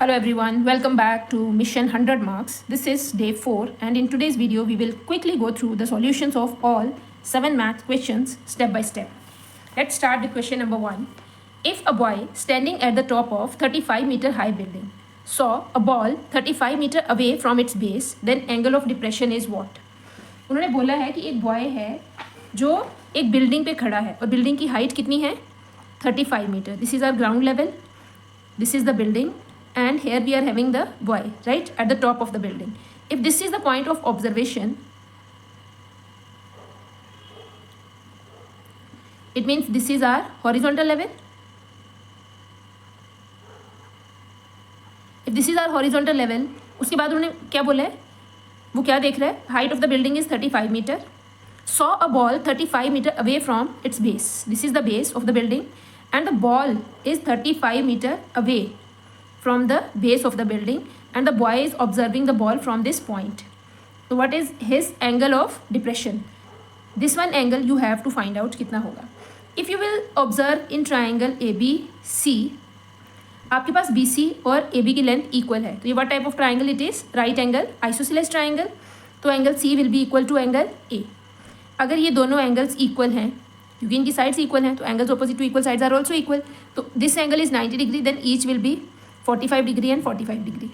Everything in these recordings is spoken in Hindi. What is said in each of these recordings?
Hello everyone, welcome back to Mission 100 Marks. This is day 4 and in today's video we will quickly go through the solutions of all 7 math questions step by step. Let's start with question number 1. If a boy standing at the top of 35-meter high building saw a ball 35 meter away from its base, then angle of depression is what? उन्होंने बोला है कि एक बॉय है जो एक बिल्डिंग पे खड़ा है और बिल्डिंग की हाइट कितनी है 35 metre. This is our ground level, this is the building and here we are having the boy right at the top of the building. If this is the point of observation, it means this is our horizontal level. If this is our horizontal level, उसके बाद उन्होंने क्या बोला है, वो क्या देख रहा है, height of the building is 35 meter, saw a ball 35 meter away from its base. This is the base of the building and the ball is 35 meter away from the base of the building and the boy is observing the ball from this point. So what is his angle of depression? This one angle you have to find out कितना होगा. If you will observe in triangle ABC, आपके पास BC और AB की लेंथ इक्वल है, तो ये what type of triangle it is? Right angle isosceles triangle. तो angle C will be equal to angle A. अगर ये दोनों एंगल्स इक्वल हैं, क्योंकि इनकी साइड्स इक्वल हैं, तो angles opposite to equal sides are also equal. तो this angle is 90 degree, then each will be 45 degree and 45 degree.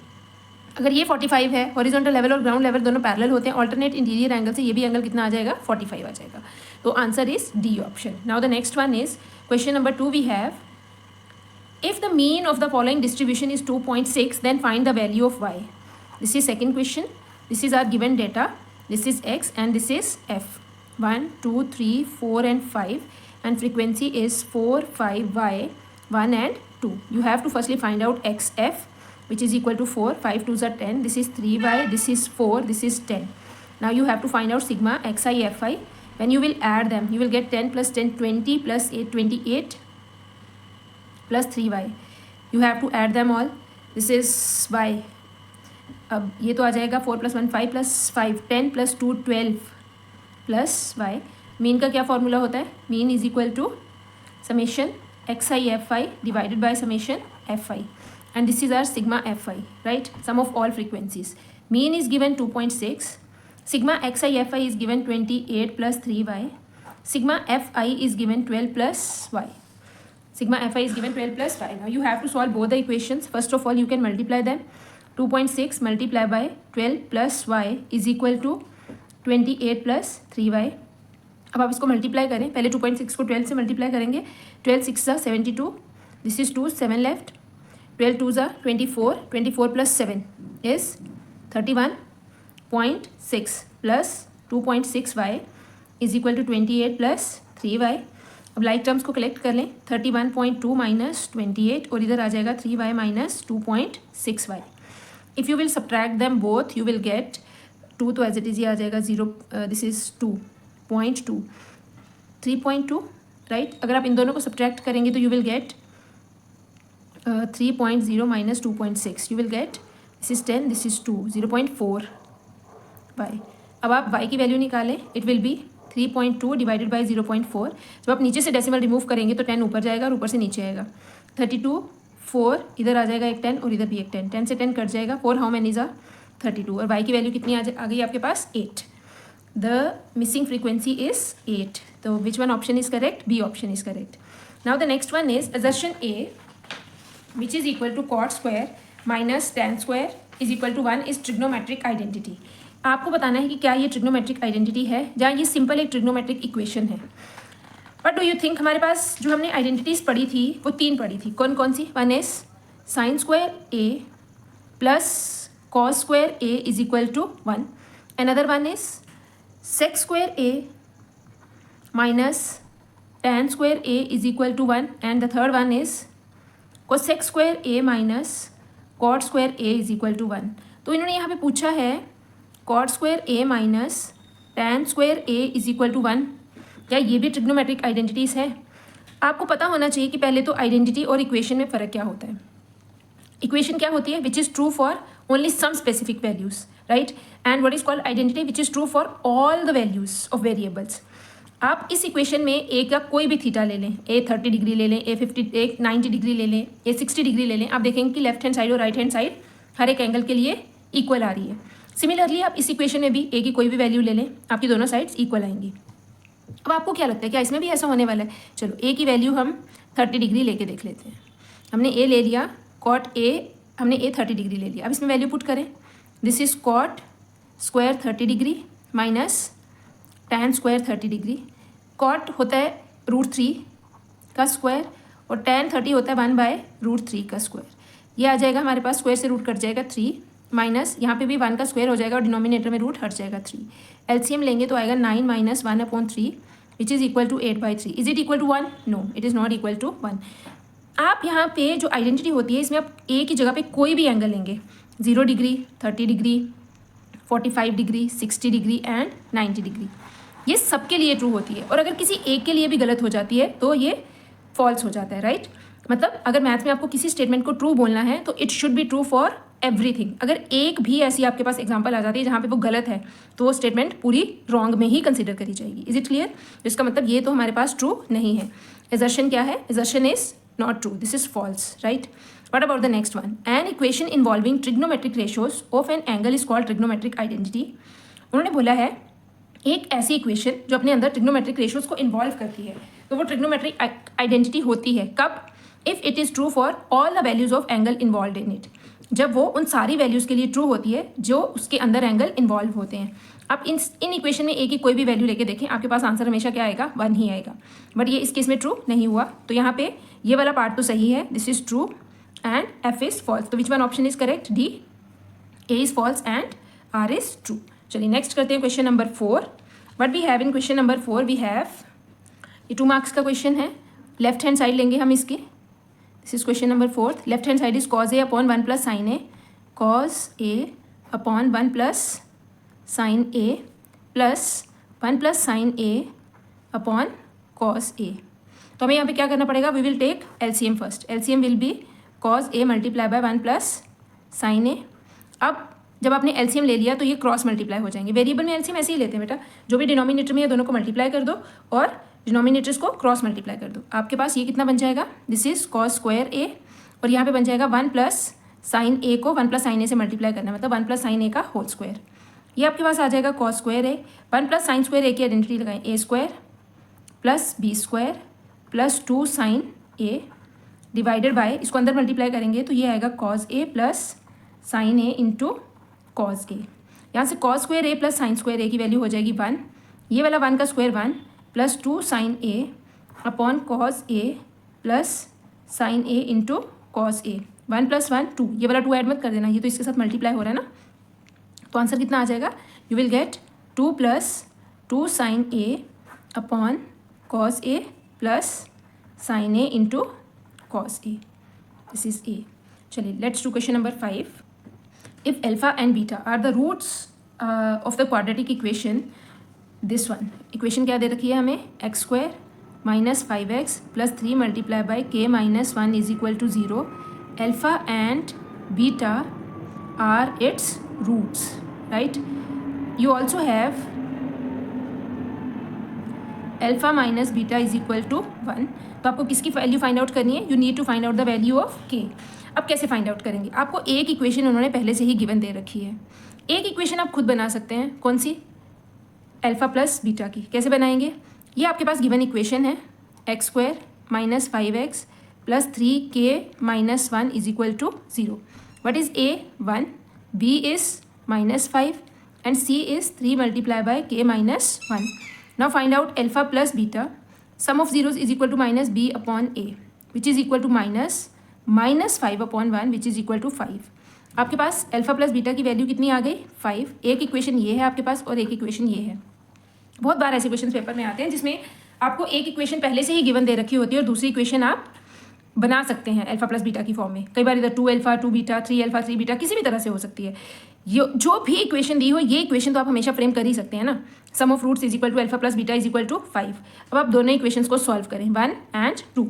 अगर ये 45 है, हॉरिजॉन्टल लेवल और ग्राउंड लेवल दोनों पैरेलल होते हैं, ऑल्टरनेट इंटीरियर एंगल से ये भी एंगल कितना आ जाएगा 45 आ जाएगा. तो answer is D option. Now the next one is question number 2. We have if the mean of the following distribution is 2.6 then find the value of y. This is second question. This is our given data. This is x and this is f. 1 2 3 4 and 5 and frequency is 4 5 y 1 and 2. You have to firstly find out xf, which is equal to 4. 5 2s are 10. This is 3y, this is 4, this is 10. Now you have to find out sigma xi fi. When you will add them, you will get 10 plus 10 20 plus 8 28 plus 3y. You have to add them all. This is y. अब ये तो आ जाएगा 4 plus 1 5 plus 5 10 plus 2 12 plus y. Mean का क्या फॉर्मूला होता है? Mean is equal to summation xi fi divided by summation fi, and this is our sigma fi, right? Sum of all frequencies. Mean is given 2.6. Sigma xi fi is given 28 plus 3y. Sigma fi is given 12 plus y. Sigma fi is given 12 plus y. Now you have to solve both the equations. First of all, you can multiply them. 2.6 multiplied by 12 plus y is equal to 28 plus 3y. अब आप इसको मल्टीप्लाई करें. पहले 2.6 को 12 से मल्टीप्लाई करेंगे. 12 6 ज़ा 72. This is 2 7 left. 12 2 ज़ा 24. 24 plus 7 is 31.6 plus 2.6y is equal to 28 plus 3y. अब लाइक टर्म्स को कलेक्ट कर लें. 31.2 माइनस 28 और इधर आ जाएगा 3y minus 2.6y. If you will subtract them both you will get 2, तो एज इट इज़ ये आ जाएगा 0. This is 2.2 3.2 right. अगर आप इन दोनों को सब्ट्रैक्ट करेंगे तो you will get 3.0 minus 2.6. You will get this is 10, this is 2 0.4 y. अब आप y की वैल्यू निकालें. It will be 3.2 divided by 0.4. जब आप नीचे से डेसिमल रिमूव करेंगे तो 10 ऊपर जाएगा और ऊपर से नीचे आएगा. 32 4 इधर आ जाएगा एक 10 और इधर भी एक 10. 10 से 10 कट जाएगा. 4 हाउ मैनी ज़ा 32 और y की वैल्यू कितनी आ गई आपके पास 8. The missing frequency is 8. So which one option is correct? B option is correct. Now the next one is assertion A, which is equal to cot square minus tan square is equal to 1 is trigonometric identity. आपको बताना है कि क्या ये trigonometric identity है, जहाँ ये सिंपल एक trigonometric equation है. What do you think? हमारे पास जो हमने identities पढ़ी थी वो 3 पढ़ी थी. कौन कौन सी? One is sin square A plus cos square A is equal to 1. Another one is sec square A minus tan square A is equal to 1, and the third one is cosec square A minus cot square A is equal to 1. तो इन्होंने यहाँ पे पूछा है cot square A minus tan square A is equal to 1. क्या ये भी ट्रिग्नोमेट्रिक आइडेंटिटीज़ है? आपको पता होना चाहिए कि पहले तो आइडेंटिटी और इक्वेशन में फ़र्क क्या होता है. इक्वेशन क्या होती है? Which is true for only some specific values, right? And what is called identity, which is true for all the values of variables. आप इस इक्वेशन में ए का कोई भी थीटा ले लें, ए 30 डिग्री ले लें, ए 90 डिग्री ले लें, ए 60 डिग्री ले लें, आप देखेंगे कि लेफ्ट हैंड साइड और राइट हैंड साइड हर एक एंगल के लिए इक्वल आ रही है। सिमिलरली आप इस इक्वेशन में भी ए की कोई भी वैल्यू ले लें, आपकी दोनों साइड्स इक्वल आएंगी। अब आपको क्या लगता है, क्या इसमें भी ऐसा होने वाला है? चलो ए की वैल्यू हम 30 डिग्री लेके देख लेते हैं। हमने ए ले लिया, कॉट ए हमने ए 30 डिग्री ले लिया। अब इसमें वैल्यू पुट करें, this is cot square 30 degree minus tan square 30 degree. Cot होता है √3 का स्क्वायर और tan 30 होता है 1/√3 का स्क्वायर। ये आ जाएगा हमारे पास, स्क्वायर से रूट कट जाएगा 3 माइनस यहाँ पे भी 1 का स्क्वायर हो जाएगा और डिनोमिनेटर में रूट हट जाएगा 3। एलसीएम लेंगे तो आएगा 9 - 1/3 which is equal to 8/3। Is it equal to 1? No, it is not equal to 1। आप यहाँ पे जो आइडेंटिटी होती है इसमें आप ए की जगह पे कोई भी एंगल लेंगे, 0 degree, 30 degree, 45 degree, 60 degree and 90 degree, ये सबके लिए ट्रू होती है। और अगर किसी एक के लिए भी गलत हो जाती है तो ये फॉल्स हो जाता है, राइट? मतलब अगर मैथ में आपको किसी स्टेटमेंट को ट्रू बोलना है तो it should be true for everything. अगर एक भी ऐसी आपके पास एग्जांपल आ जाती है जहाँ पे वो गलत है तो वो स्टेटमेंट पूरी रॉन्ग में ही कंसिडर करी जाएगी। Is it clear? इसका मतलब ये तो हमारे पास ट्रू नहीं है। एजर्शन क्या है? Assertion is not true, this is false, right? What about the next one? An equation involving trigonometric ratios of an angle is called trigonometric identity. उन्होंने बोला है एक ऐसी इक्वेशन जो अपने अंदर ट्रिग्नोमेट्रिक रेशियोज को इन्वॉल्व करती है तो वो ट्रिग्नोमेट्रिक आइडेंटिटी होती है। कब? If it is true for all the values of angle involve in it, जब वो उन सारी वैल्यूज़ के लिए ट्रू होती है जो उसके अंदर एंगल इन्वॉल्व होते हैं। आप इन इक्वेशन में ए की कोई भी वैल्यू लेके देखें, आपके पास आंसर हमेशा क्या आएगा? 1 ही आएगा। बट ये इस केस में ट्रू नहीं हुआ, तो यहाँ पे ये वाला पार्ट तो सही है, this is true and F is false. तो which one option is correct? D, A is false and R is true. चलिए नेक्स्ट करते हैं question number 4। What we have in question number 4, we have, ये 2 मार्क्स का क्वेश्चन है। लेफ्ट हैंड साइड लेंगे हम इसके, this is question number 4। Left hand side is cos a upon 1 + sin a, cos a upon 1 + sin a plus 1 + sin a upon cos a। तो हमें यहाँ पे क्या करना पड़ेगा? We will take LCM first. LCM will be cos a multiply by 1 + sin a। अब जब आपने एलसीएम ले लिया तो ये क्रॉस मल्टीप्लाई हो जाएंगे। वेरिएबल में एलसीएम ऐसे ही लेते हैं बेटा, जो भी डिनोमिनेटर में है दोनों को मल्टीप्लाई कर दो और डिनोमिनेटर्स को क्रॉस मल्टीप्लाई कर दो। आपके पास ये कितना बन जाएगा? This is cos square a और यहाँ पे बन जाएगा 1 + sin a को 1 + sin a से मल्टीप्लाई करना है, मतलब 1 + sin a का होल स्क्वायर। ये आपके पास आ जाएगा cos square a। 1 + sin square a की आइडेंटिटी लगाएं, a square plus b square plus 2 sin a divided by, इसको अंदर मल्टीप्लाई करेंगे तो ये आएगा cos a plus sin a into cos a। यहाँ से cos square a plus sin square a की वैल्यू हो जाएगी 1, ये वाला 1 का square 1 plus 2 sin a upon cos a plus sin a into cos a। 1 + 1 2, ये वाला 2 ऐड मत कर देना, ये तो इसके साथ मल्टीप्लाई हो रहा है ना। तो आंसर कितना आ जाएगा? You will get 2 + 2 sin a upon cos a plus sin a into cos a। This is a। चलिए let's do question number 5। If alpha and beta are the roots of the quadratic equation, this one equation क्या दे रखी है हमें? x square minus 5x plus 3 multiplied by k minus 1 is equal to 0. Alpha and beta are its roots, right? You also have alpha minus beta is equal to 1. तो आपको किसकी वैल्यू फाइंड आउट करनी है? You need to find out the value of k। अब कैसे फाइंड आउट करेंगे? आपको एक इक्वेशन उन्होंने पहले से ही गिवन दे रखी है। एक इक्वेशन आप खुद बना सकते हैं, कौन सी? अल्फा प्लस बीटा की। कैसे बनाएंगे? ये आपके पास गिवन इक्वेशन है, x square minus 5x plus 3k minus 1 is equal to 0। What is a? 1, b is -5 and c is 3 multiply by k minus 1। Now find out alpha plus beta. Sum of zeros is equal to -b upon a which is equal to -5 upon 1 which is equal to 5। आपके पास अल्फा प्लस बीटा की वैल्यू कितनी आ गई? 5। एक इक्वेशन ये है आपके पास और एक इक्वेशन ये है। बहुत बार ऐसे क्वेश्चन पेपर में आते हैं जिसमें आपको एक इक्वेशन पहले से ही गिवन दे रखी होती है और दूसरी इक्वेशन आप बना सकते हैं अल्फा प्लस बीटा की फॉर्म में। कई बार इधर 2 अल्फा 2 बीटा 3 अल्फा 3 बीटा किसी भी तरह से हो सकती है। जो भी इक्वेशन दी हो ये इक्वेशन तो आप हमेशा फ्रेम कर ही सकते हैं ना। Sum of roots is equal to alpha plus beta is equal to 5। अब आप दोनों इक्वेशंस को सॉल्व करें, 1 and 2।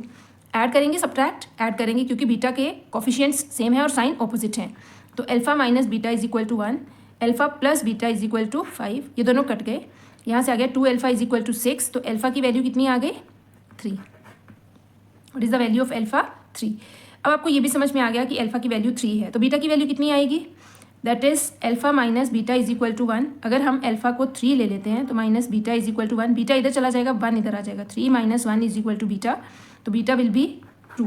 ऐड करेंगे, सब्ट्रैक्ट ऐड करेंगे क्योंकि बीटा के कोफिशिएंट्स सेम है और साइन ऑपोजिट हैं। तो alpha minus beta is equal to 1, alpha plus beta is equal to 5। ये दोनों कट गए, यहाँ से आ गया 2 अल्फा इज इक्वल टू 6, तो अल्फा की वैल्यू कितनी आ गई 3. What is the value of alpha 3. अब आपको ये भी समझ में आ गया कि अल्फा की वैल्यू 3 है, तो बीटा की वैल्यू कितनी आएगी, that is alpha minus beta is equal to 1. अगर हम अल्फा को 3 ले लेते हैं तो minus beta is equal to 1, beta इधर चला जाएगा 1 इधर आ जाएगा, 3 minus 1 is equal to beta, तो beta will be 2.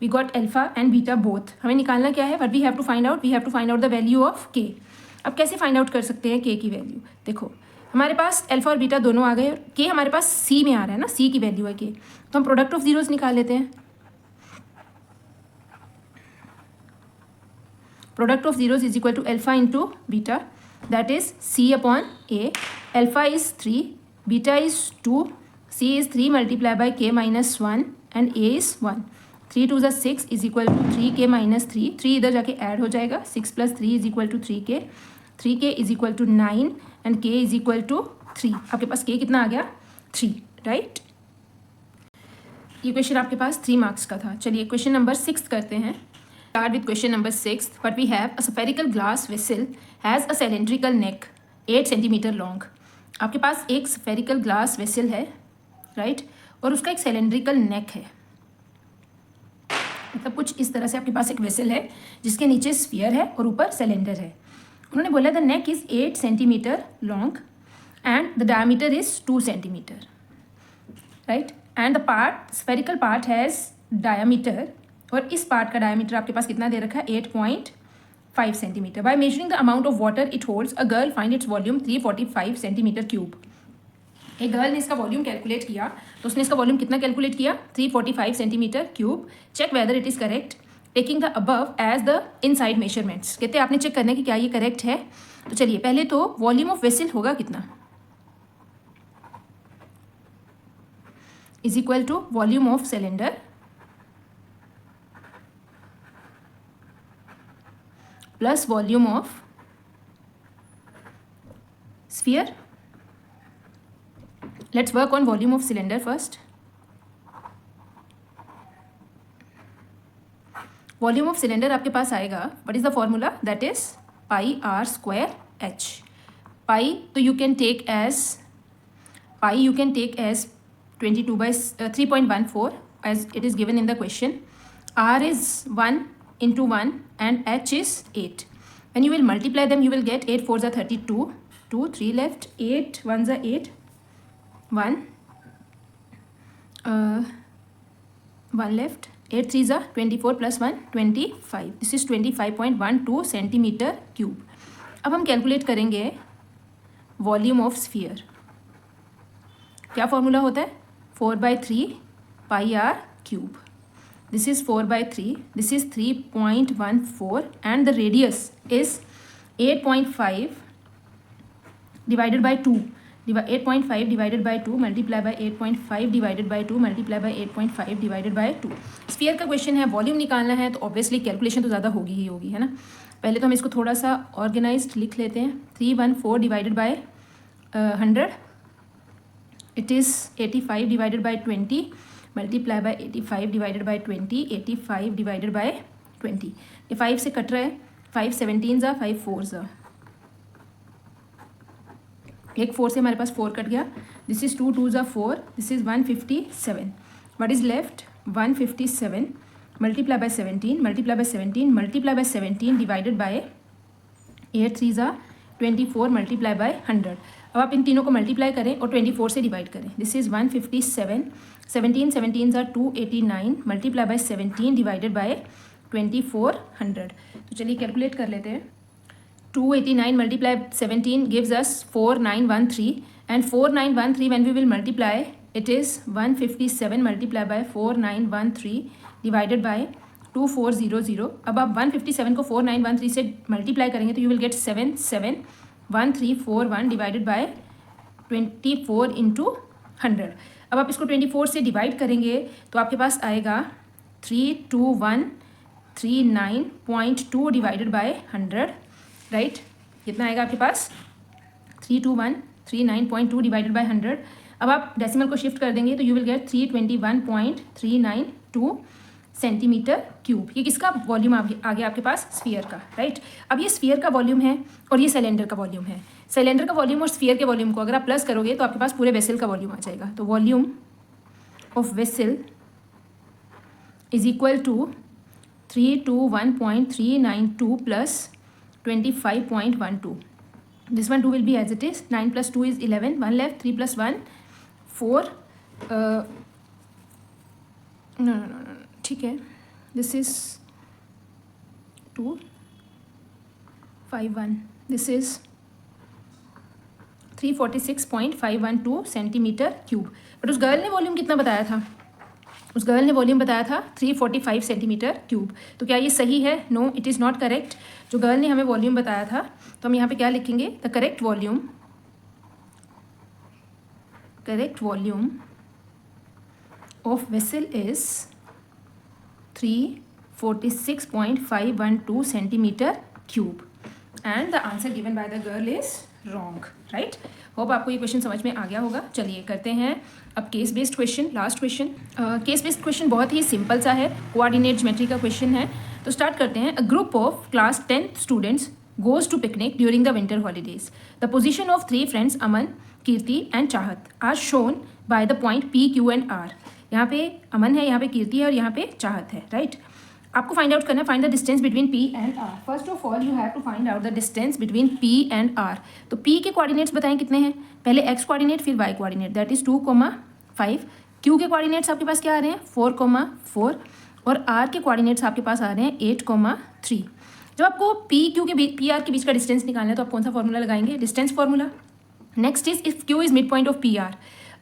We got alpha and beta both. हमें निकालना क्या है, what we have to find out, we have to find out the value of K. अब कैसे फाइंड आउट कर सकते हैं के की वैल्यू, देखो हमारे पास अल्फा और बीटा दोनों आ गए, के हमारे पास सी में आ रहा है ना, सी की वैल्यू है के, तो हम प्रोडक्ट ऑफ जीरोस निकाल लेते हैं. Product of zeros is equal to alpha into beta, that is C upon A. Alpha is 3, beta is 2, C is 3 multiply by K minus 1 and A is 1. 3 2 = 6 is equal to 3k minus 3, 3 इधर जाके ऐड हो जाएगा, 6 plus 3 is equal to 3k, 3k is equal to 9 and k is equal to 3. आपके पास k कितना आ गया 3, राइट. ये क्वेश्चन आपके पास 3 मार्क्स का था. चलिए क्वेश्चन नंबर 6 करते हैं. Start with question number 6. What we have, a spherical glass vessel has a cylindrical neck 8 centimeter long. आपके पास एक spherical glass vessel है, right? और उसका एक cylindrical neck है. मतलब कुछ इस तरह से आपके पास एक वेसल है जिसके नीचे स्फीयर है और ऊपर सिलेंडर है. उन्होंने बोला the neck is 8 centimetre long and the diameter is 2 centimetre, right. And the part spherical part has diameter, और इस पार्ट का डायमीटर आपके पास कितना दे रखा है 8.5 centimetre. By measuring the amount of water it holds a girl find its volume 345 centimetre cube. एक गर्ल ने इसका वॉल्यूम कैलकुलेट किया, तो उसने इसका वॉल्यूम कितना कैलकुलेट किया 345 centimetre cube. Check whether it is correct taking the above as the inside measurements. कहते हैं आपने चेक करना है कि क्या ये करेक्ट है. तो चलिए पहले तो वॉल्यूम ऑफ वेसल होगा कितना, is equal to volume of cylinder plus volume of sphere. Let's work on volume of cylinder first. Volume of cylinder आपके पास आएगा, what is the formula, that is pi r square h. Pi तो you can take as 22 by 3.14 as it is given in the question. R is 1 into 1 and h is 8. When you will multiply them you will get 8 4s are 32, 2 3 left, 8 1s are 8, 1 1 left, 8 3s are 24 plus 1 25. This is 25.12 centimetre cube. अब हम कैलकुलेट करेंगे वॉल्यूम ऑफ स्फीयर. क्या फॉर्मूला होता है 4/3 पाई are cube. This is 4/3, this is 3.14 and the radius is 8.5 divided by 2. 8.5 divided by 2 multiply by 8.5 divided by 2 multiply by 8.5 divided by 2. Sphere का क्वेश्चन है, वॉल्यूम निकालना है, तो ऑब्वियसली कैलकुलेशन तो ज़्यादा होगी ही होगी, है ना. पहले तो हम इसको थोड़ा सा ऑर्गेनाइज्ड लिख लेते हैं. 314 divided by 100, it is 85 divided by 20 multiply by 85 divided by 20, 85 divided by 20. ये 5 से कट रहा है, 5 17s are 5 4s are, एक 4 से हमारे पास 4 कट गया. This is 2 2s are 4, this is 157. What is left 157 multiply by 17 multiply by 17 multiply by 17 divided by 8 3s are 24 multiply by 100. अब आप इन तीनों को मल्टीप्लाई करें और 24 से डिवाइड करें. This is 157, 17 17s are 289 multiply by 17 divided by 2400. तो चलिए कैलकुलेट कर लेते हैं. 289 multiply 17 gives us 4913 and 4913 when we will multiply it is 157 multiply by 4913 divided by 2400. अब आप 157 को 4913 से मल्टीप्लाई करेंगे तो you will get 771341 divided by 24 into 100. अब आप इसको 24 से डिवाइड करेंगे तो आपके पास आएगा 32139.2 डिवाइडेड बाय 100, राइट. कितना आएगा आपके पास 32139.2 डिवाइडेड बाय 100. अब आप डेसिमल को शिफ्ट कर देंगे तो you will get 321.392 centimetre cube. ये किसका वॉल्यूम आ गया आपके पास? स्फीयर का, राइट। अब ये स्फीयर का वॉल्यूम है और ये सिलेंडर का वॉल्यूम है। सिलेंडर का वॉल्यूम और स्फीयर के वॉल्यूम को अगर आप प्लस करोगे तो आपके पास पूरे वेसल का वॉल्यूम आ जाएगा। तो volume of vessel is equal to 321.392 plus 25.12. This one 2 will be as it is. 9 plus 2 is 11. 1 left. 3 plus 1 4. No. ठीक है. This is 2 5 1. This is 346.512 centimetre cube. But उस गर्ल ने वॉल्यूम कितना बताया था? उस गर्ल ने वॉल्यूम बताया था 345 सेंटीमीटर क्यूब। तो क्या ये सही है? No, it is not correct. जो गर्ल ने हमें वॉल्यूम बताया था तो हम यहाँ पे क्या लिखेंगे? The correct volume of vessel is 346.512 centimetre cube and the answer given by the girl is wrong, right. Hope आपको ये क्वेश्चन समझ में आ गया होगा। चलिए करते हैं अब case based question, last question. Case based question बहुत ही सिंपल सा है, कोऑर्डिनेट ज्योमेट्री का क्वेश्चन है। तो स्टार्ट करते हैं। A group of class 10th students goes to picnic during the winter holidays. The position of 3 friends Aman, Kirti and Chahat are shown by the point P, Q and R. यहाँ पे अमन है, यहाँ पे कीर्ति है और यहाँ पे चाहत है, राइट। आपको फाइंड आउट करना है, find the distance between P and R। First of all you have to find out the distance between P and R। तो P के कोऑर्डिनेट्स बताएं कितने हैं? पहले x कोऑर्डिनेट फिर y coordinate, that is 2,5। Q के कोऑर्डिनेट्स आपके पास क्या आ रहे हैं? 4,4 और R के कोऑर्डिनेट्स आपके पास आ रहे हैं 8,3। जब आपको P Q के बीच PR के बीच का डिस्टेंस निकालना है तो आप कौन सा फॉर्मूला लगाएंगे? Distance formula. Next is if Q is mid point of PR।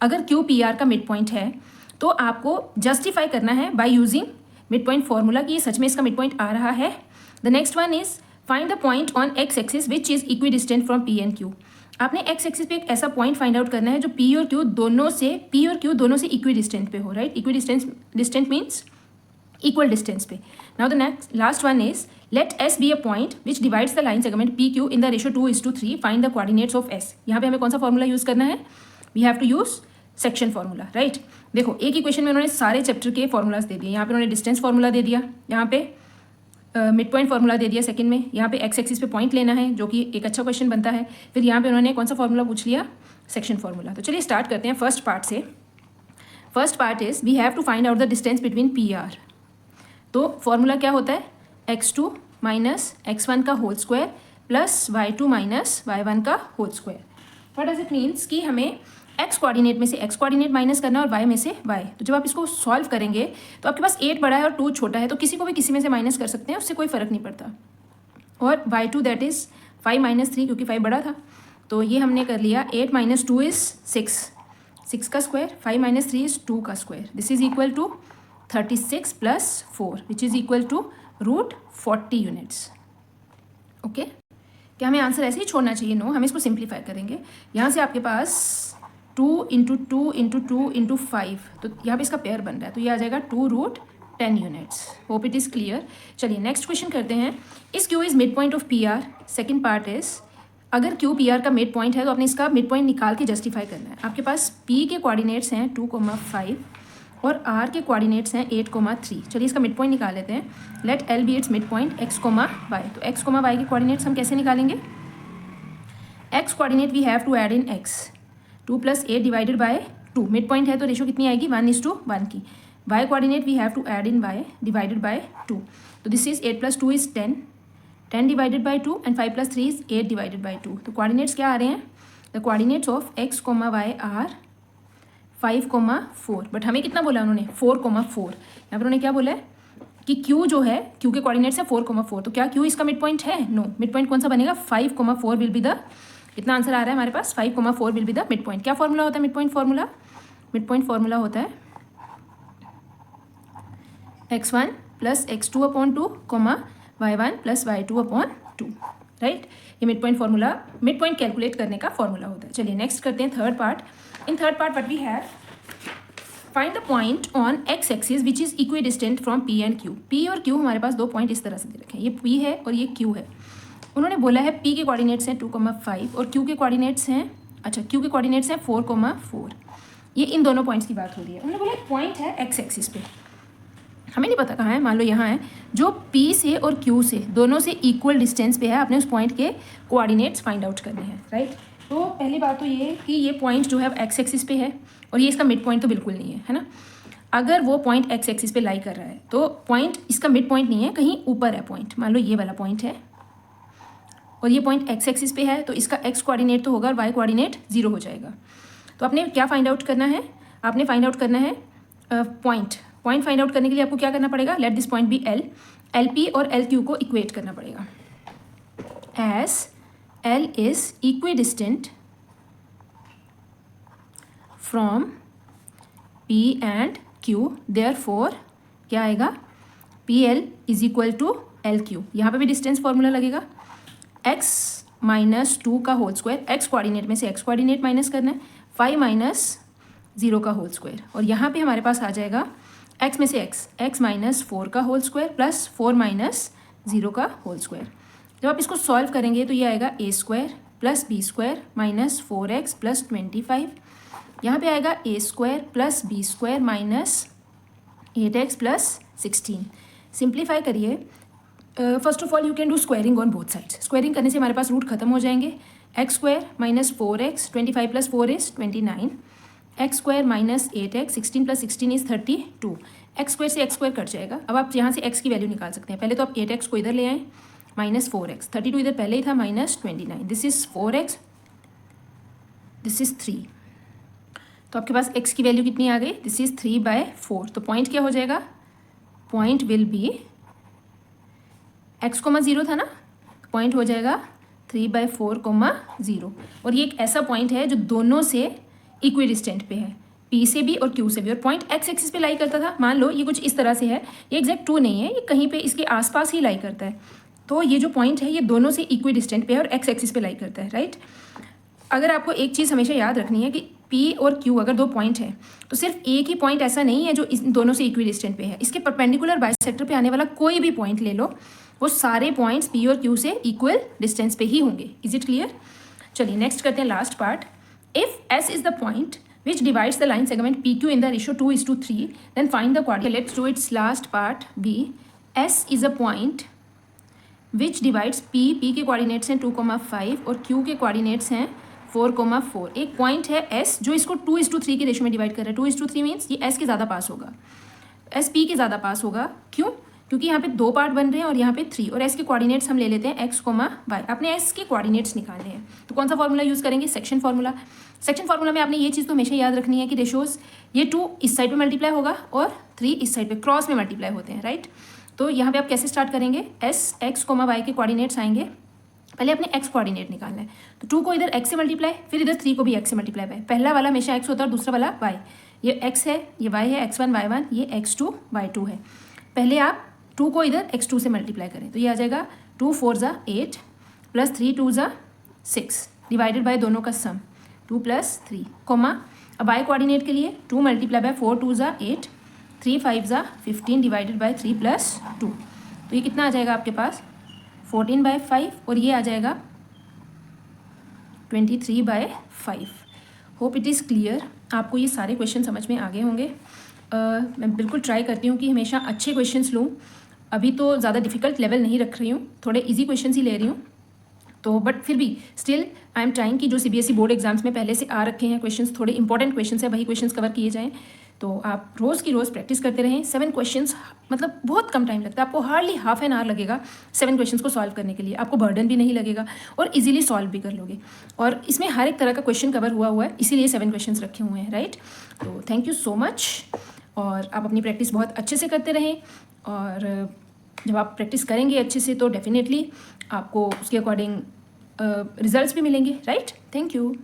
अगर Q PR का मिड पॉइंट है तो आपको जस्टिफाई करना है by using mid point formula कि ये सच में इसका मिड पॉइंट आ रहा है। The next one is find the point on x axis which is equidistant from P and Q। आपने एक्स एक्सिस पे एक ऐसा पॉइंट फाइंड आउट करना है जो P और Q दोनों से इक्वी डिस्टेंट पे हो, right. Equidistant means equal distance पे। Now the next last one is let S be a point which divides the line segment PQ in the ratio 2:3. Find the coordinates of S. यहाँ पे हमें कौन सा फॉर्मूला यूज़ करना है? We have to use section formula, right. देखो एक ही क्वेश्चन में उन्होंने सारे चैप्टर के फॉर्मूलाज दे दिए। यहाँ पे उन्होंने डिस्टेंस फॉर्मूला दे दिया, यहाँ पे मिड पॉइंट फॉर्मूला दे दिया सेकंड में, यहाँ पे एक्स एक्सिस पे पॉइंट लेना है जो कि एक अच्छा क्वेश्चन बनता है। फिर यहाँ पे उन्होंने कौन सा फॉर्मूला पूछ लिया? Section formula. तो चलिए स्टार्ट करते हैं फर्स्ट पार्ट से। First part is we have to find out the distance between PR। तो फॉर्मूला क्या होता है? x2 माइनस x1 का whole square plus y2 minus y1 का whole square. What does it means कि हमें x कोऑर्डिनेट में से x कोऑर्डिनेट माइनस करना है और y में से y। तो जब आप इसको सॉल्व करेंगे तो आपके पास 8 बड़ा है और 2 छोटा है, तो किसी को भी किसी में से माइनस कर सकते हैं, उससे कोई फ़र्क नहीं पड़ता। और y2 दैट इज़ 5 माइनस 3 क्योंकि 5 बड़ा था, तो ये हमने कर लिया। 8 माइनस 2 इज़ 6 का स्क्वायर, 5 माइनस 3 इज़ 2 का square. This is equal to 36 plus 4 which is equal to √40 units. Okay, क्या हमें आंसर ऐसे ही छोड़ना चाहिए? नो, हम इसको सिंप्लीफाई करेंगे। यहाँ से आपके पास 2 इंटू 2 इंटू 2 इंटू 5, तो यहाँ पे इसका पेयर बन रहा है, तो ये आ जाएगा 2√10 units. Hope it is clear. चलिए नेक्स्ट क्वेश्चन करते हैं। इस Q is mid point of PR। Second part is अगर Q PR का मिड पॉइंट है तो आपने इसका मिड पॉइंट निकाल के जस्टिफाई करना है। आपके पास P के कोऑर्डिनेट्स हैं 2,5 और R के कोऑर्डिनेट्स हैं 8,3। चलिए इसका मिड पॉइंट निकाल लेते हैं। Let L be its mid point x, y। तो x, y के कोऑर्डिनेट्स हम कैसे निकालेंगे? x coordinate we have to add in x, 2 + 8 divided by 2। Mid point है तो रेशो कितनी आएगी? 1:1 की। y coordinate we have to add in y divided by 2। तो this is 8 + 2 is 10, 10 divided by 2 and 5 + 3 is 8 divided by 2। तो कोऑर्डिनेट्स क्या आ रहे हैं? The coordinates of x, y are 5,4। But हमें कितना बोला उन्होंने? 4,4। यहाँ पर उन्होंने क्या बोला है कि Q जो है, Q के कोऑर्डिनेट्स है 4,4। तो क्या Q इसका मिड पॉइंट है? नो। मिड पॉइंट कौन सा बनेगा? 5,4 विल बी द, कितना आंसर आ रहा है हमारे पास? 5,4 will be the mid point. क्या फॉर्मूला होता है mid point formula? Mid point formula होता है x1 + x2/2, y1 + y2/2, right. ये mid point formula, mid point calculate करने का फॉर्मूला होता है। चलिए नेक्स्ट करते हैं third part. In third part what we have, find the point on x axis which is equidistant from P and Q। P और Q हमारे पास 2 पॉइंट इस तरह से दे रखे हैं, ये P है और ये Q है। उन्होंने बोला है P के कोऑर्डिनेट्स हैं 2,5 और Q के कोऑर्डिनेट्स हैं, अच्छा Q के कोऑर्डिनेट्स हैं 4,4। ये इन दोनों पॉइंट्स की बात हो रही है। उन्होंने बोला पॉइंट है एक्स एक्सिस पे, हमें नहीं पता कहाँ है, मान लो यहाँ है, जो P से और Q से दोनों से इक्वल डिस्टेंस पे है, आपने उस पॉइंट के कोऑर्डिनेट्स फाइंड आउट करने हैं, राइट। तो पहली बात तो ये कि ये पॉइंट जो है एक्स एक्सिस पे है और ये इसका मिड पॉइंट तो बिल्कुल नहीं है ना। अगर वो पॉइंट एक्स एक्सिस पे लाई कर रहा है तो पॉइंट इसका मिड पॉइंट नहीं है, कहीं ऊपर है पॉइंट, मान लो ये वाला पॉइंट है और ये पॉइंट एक्स एक्सिस पे है, तो इसका एक्स कोऑर्डिनेट तो होगा और वाई कोऑर्डिनेट 0 हो जाएगा। तो आपने क्या फाइंड आउट करना है, आपने फाइंड आउट करना है पॉइंट फाइंड आउट करने के लिए आपको क्या करना पड़ेगा, let this point be L, L P और एल क्यू को इक्वेट करना पड़ेगा as L is equidistant from P and Q, therefore क्या आएगा, P L is equal to L Q. यहाँ पे भी डिस्टेंस फॉर्मूला लगेगा, x माइनस 2 का होल स्क्वायर, एक्स कोऑर्डिनेट में से x कोऑर्डिनेट माइनस करना है, 5 माइनस 0 का होल स्क्वायर, और यहाँ पे हमारे पास आ जाएगा x में से x माइनस 4 का होल स्क्वायर प्लस 4 माइनस 0 का होल स्क्वायर। जब आप इसको सॉल्व करेंगे तो ये आएगा a square plus b square minus 4x plus 25, यहाँ पे आएगा a square plus b square minus 8x plus 16। Simplify करिए, first of all you can do squaring on both sides. Squaring करने से हमारे पास रूट खत्म हो जाएंगे, x square minus 4x, 25 plus 4 is 29, x square minus 8x, 16 plus 16 is 32, x square से एक्स स्क्वायर कट जाएगा। अब आप यहाँ से x की वैल्यू निकाल सकते हैं, पहले तो आप 8x को इधर ले आएँ, माइनस 4x, 32 इधर पहले ही था, minus 29, this is 4x, this is 3, तो आपके पास x की वैल्यू कितनी आ गई, दिस इज 3/4। तो पॉइंट क्या हो जाएगा, पॉइंट विल बी x, 0 था ना, पॉइंट हो जाएगा 3/4, 0। और ये एक ऐसा पॉइंट है जो दोनों से इक्वी डिस्टेंट पे है, P से भी और Q से भी, और पॉइंट x एक्सिस पे लाई करता था। मान लो ये कुछ इस तरह से है, ये एग्जैक्ट 2 नहीं है, ये कहीं पे इसके आसपास ही लाई करता है। तो ये जो पॉइंट है ये दोनों से इक्वी डिस्टेंट पे है और x एक्सिस पे लाई करता है, राइट। अगर आपको एक चीज़ हमेशा याद रखनी है कि P और Q अगर दो पॉइंट है तो सिर्फ एक ही पॉइंट ऐसा नहीं है जो इस दोनों से इक्वी डिस्टेंट पे है, इसके परपेंडिकुलर बाइसेक्टर पे आने वाला कोई भी पॉइंट ले लो, वो सारे पॉइंट्स P और Q से इक्वल डिस्टेंस पे ही होंगे। Is it clear? चलिए नेक्स्ट करते हैं last part. If S is the point which divides the line segment PQ in the ratio 2:3, then find the coordinate. Let's do its last part B. S is a point which divides P के coordinates हैं 2,5 और Q के coordinates हैं 4,4। एक पॉइंट है S जो इसको 2:3 के रेशियो में डिवाइड कर रहा है। 2:3 मीन्स ये S के ज़्यादा पास होगा, S P के ज़्यादा पास होगा। क्यों? क्योंकि यहाँ पे 2 पार्ट बन रहे हैं और यहाँ पे 3, और S के कोऑर्डिनेट्स हम ले लेते हैं x, y। आपने S के कोऑर्डिनेट्स निकालने हैं तो कौन सा फॉर्मूला यूज़ करेंगे, सेक्शन फार्मूला। सेक्शन फार्मूला में आपने ये चीज़ तो हमेशा याद रखनी है कि रेशोज ये 2 इस साइड पे मल्टीप्लाई होगा और 3 इस साइड पे क्रॉस में मल्टीप्लाई होते हैं, राइट। तो यहाँ पे आप कैसे स्टार्ट करेंगे, S x, y के कोऑर्डिनेट्स आएंगे, पहले अपने x कोऑर्डिनेट निकालना है। तो 2 को इधर x से मल्टीप्लाई, फिर इधर 3 को भी x से मल्टीप्लाई बाय। पहला वाला हमेशा x होता है और दूसरा वाला y। ये x है, ये y है, x1 y1, ये x2 y2 है। पहले आप 2 को इधर x2 से मल्टीप्लाई करें तो ये आ जाएगा 2 4 ज़ा 8 प्लस 3 2 ज़ा 6 डिवाइडेड बाय दोनों का सम 2 प्लस 3, कोमा। अब y कोऑर्डिनेट के लिए 2 मल्टीप्लाई बाय 4 2 ज़ा 8, 3 5 ज़ा 15 डिवाइडेड बाय 3 प्लस 2, तो ये कितना आ जाएगा आपके पास 14/5, और ये आ जाएगा 23/5। Hope it is clear. आपको ये सारे क्वेश्चन समझ में आ गए होंगे। मैं बिल्कुल ट्राई करती हूँ कि हमेशा अच्छे क्वेश्चंस लूँ। अभी तो ज़्यादा डिफ़िकल्ट लेवल नहीं रख रही हूँ, थोड़े इजी क्वेश्चंस ही ले रही हूँ। तो बट फिर भी स्टिल आई एम ट्राइंग कि जो CBSE बोर्ड एग्जाम्स में पहले से आ रखे हैं क्वेश्चंस, थोड़े इंपॉर्टेंट क्वेश्चंस है, वही क्वेश्चंस कवर किए जाएँ। तो आप रोज़ की रोज़ प्रैक्टिस करते रहें। 7 क्वेश्चंस मतलब बहुत कम टाइम लगता है, आपको हार्डली हाफ एन आवर लगेगा 7 क्वेश्चंस को सॉल्व करने के लिए। आपको बर्डन भी नहीं लगेगा और इजीली सॉल्व भी कर लोगे। और इसमें हर एक तरह का क्वेश्चन कवर हुआ है, इसीलिए 7 क्वेश्चंस रखे हुए हैं, राइट। तो थैंक यू सो मच, और आप अपनी प्रैक्टिस बहुत अच्छे से करते रहें। और जब आप प्रैक्टिस करेंगे अच्छे से तो डेफिनेटली आपको उसके अकॉर्डिंग रिजल्ट्स भी मिलेंगे, राइट। Thank you.